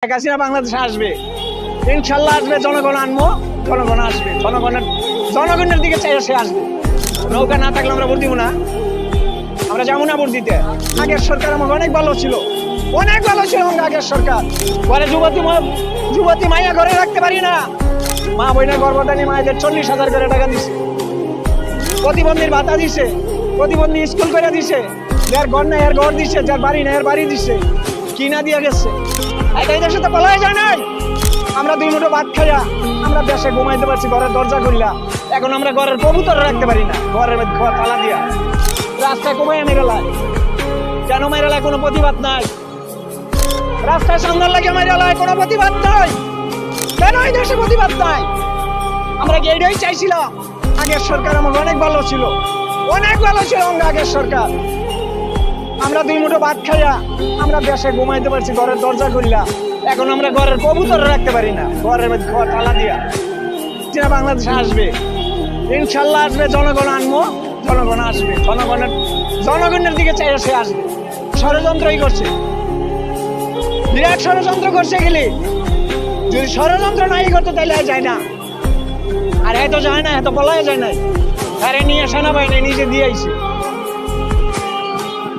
শেখ হাসিনা বাংলাদেশে আসবে, ইনশাল্লাহ আসবে। জনগণ আনবো, জনগণ আসবে, জনগণের দিকে চাই সে আসবে। নৌকা না থাকলে আমরা ভোট দিব না, আমরা যাবো না ভোট দিতে। আগের সরকার আমাকে অনেক ভালো ছিল, অনেক ভালো ছিল আমাকে আগের সরকার। ঘরে যুবতী মাইয়া ঘরে রাখতে পারি না, মা বোনের গর্ভধারী মায়েদের 40,000 করে টাকা দিছে, প্রতিবন্ধীর ভাতা দিছে, প্রতিবন্ধী স্কুল করে দিছে, যার ঘর নাই এর ঘর দিছে, যার বাড়ি নাই এর বাড়ি দিছে, কিনা দিয়ে গেছে। এই দেশে তো বলাই যায় নাই। আমরা 2 মুঠো ভাত খাইয়া আমরা দেশে ঘুমাইতে পারছি ঘরের দরজা খুললা। এখন আমরা ঘরের কবুতর রাখতে পারি না, ঘরের ঘর তালা দিয়া রাস্তায় কমাইয়া মেরেলায়। কেন মেরেলায়? কোনো প্রতিবাদ নাই। রাস্তায় সন্ধ্যার লাগে মেরেলায়, কোনো প্রতিবাদ নাই। কেন এই দেশে প্রতিবাদ নাই? আমরা কি এইটাই চাইছিলাম? আগের সরকার আমাকে অনেক ভালো ছিল, অনেক ভালো ছিল আমাকে আগের সরকার। আমরা 2 মুঠো ভাত খাইয়া আমরা দেশে ঘুমাইতে পারছি ঘরের দরজা খুললা। এখন আমরা ঘরের কবুতর রাখতে পারি না, ঘরের ঘর তালা দিয়া। যেটা বাংলাদেশে আসবে, ইনশাল্লাহ আসবে। জনগণ আনবো, জনগণ আসবে, জনগণের দিকে চাই সে আসবে। ষড়যন্ত্রই করছে, বিরাট ষড়যন্ত্র করছে। গেলে যদি ষড়যন্ত্র নাই করতো তাহলে যায় না। আর এত যায় না, এত বলাই যায় নাই। আরে নিয়ে সেনাবাহিনী নিজে দিয়ে আইছে,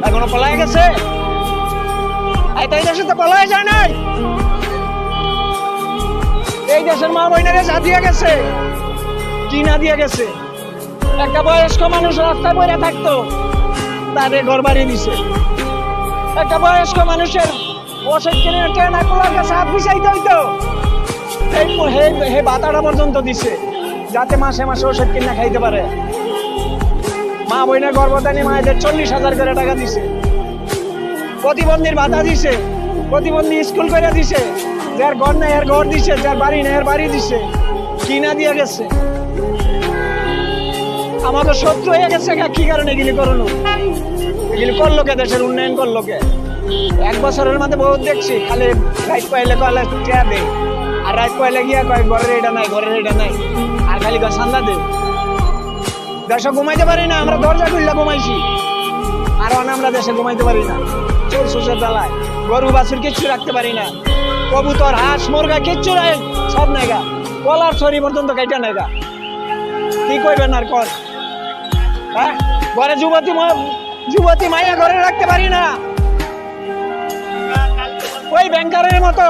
এখনো পলাই গেছে। এই দেশে তো পলাই যায় নাই। এই দেশের মা বোনেরা যা দিয়ে গেছে, কি না দিয়ে গেছে। একটা বয়স্ক মানুষ রাস্তায় পড়ে থাকতো, তাদের ঘর বাড়ি দিছে। একটা বয়স্ক মানুষের ওষুধ কিনে ট্রেনে কোলার কাছে হাত বিছাইতে হইতো, এই ভাতাটা পর্যন্ত দিছে, যাতে মাসে মাসে ওষুধ কিনে খাইতে পারে। মা বোনের গর্ভধারী মায়েদের 40,000 করে টাকা দিছে, প্রতিবন্ধীর ভাতা দিছে, প্রতিবন্ধী স্কুল করে দিছে, যার ঘর নাই এর ঘর দিছে, যার বাড়ি নাই এর বাড়ি দিছে, কিনা দিয়ে গেছে। আমাদের শত্রু হয়ে গেছে। কি কারণে এগুলি করলো? এগুলি করলো কে? দেশের উন্নয়ন করলো কে? 1 বছরের মধ্যে বহুত দেখছি, খালি রাইট পাইলে কয়লা টেয়া দে, আর রাইট পাইলে গিয়া কয় ঘরের এটা নাই, ঘরের এটা নাই, আর খালি কয় সান্দা দে। দেশে ঘুমাইতে পারি না, আমরা দরজা খুললে ঘুমাইছি, আর আমরা দেশে ঘুমাইতে পারি না। চোর সুসের জ্বালায় গরু বাছুর কিচ্ছু রাখতে পারি না, কবুতর হাঁস মুরগা কিচ্ছু নাই, সব নেগা। কলার ছড়ি পর্যন্ত কাইটা নেগা। কি কইবেন আর কর? হ্যাঁ, ঘরে যুবতী মাইয়া ঘরে রাখতে পারি না। ওই ব্যাংকারের মতো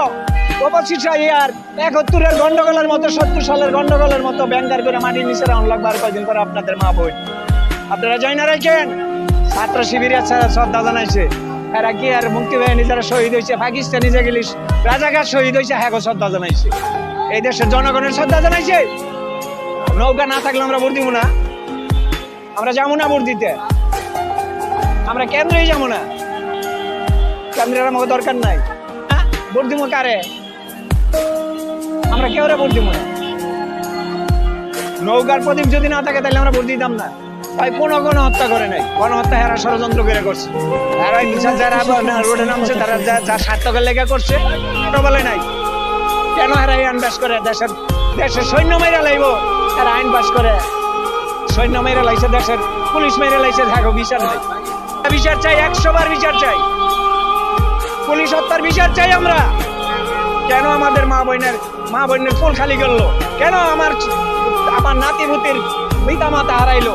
71-এর গন্ডগোলের মতো, 70 সালের গন্ডগোলের মতো ব্যাংকার করে মাটির নিচে রাউন্ড লাগবে। আর কয়দিন পরে আপনাদের মা বোন আপনারা যাই না রাখেন। ছাত্র শিবিরের শ্রদ্ধা জানাইছে, এরা কি আর মুক্তিবাহিনী যারা শহীদ হয়েছে, পাকিস্তানি যে গেলি রাজাকার শহীদ হয়েছে, হ্যাঁ শ্রদ্ধা জানাইছে। এই দেশের জনগণের শ্রদ্ধা জানাইছে। নৌকা না থাকলে আমরা ভোট দিব না, আমরা যাবো না ভোট দিতে। আমরা কেন্দ্রেই যাবো না, কেন্দ্রের আমাকে দরকার নাই। ভোট দিব কারে? আমরা কেউ ভোট দিব না। নৌকার প্রদীপ যদি না থাকে তাহলে আমরা ভোট দিতাম না। ভাই কোনো গণহত্যা করে নাই, গণহত্যা হেরা ষড়যন্ত্র করে করছে। আর ওই মিশাল যারা রোডে নামছে, তারা যা স্বার্থকের লেগে করছে, বলে নাই। কেন হেরা আইন পাস করে? দেশের সৈন্য মেরে লাইব, এরা আইন পাস করে। সৈন্য মেরে লাইছে, দেশের পুলিশ মেরে লাইছে, থাকো বিচার নাই। বিচার চাই, 100 বার বিচার চাই। পুলিশ হত্যার বিচার চাই আমরা। কেন আমাদের মা বোনের কোল খালি করলো? কেন আমার নাতি পুতির পিতা মাতা হারাইলো?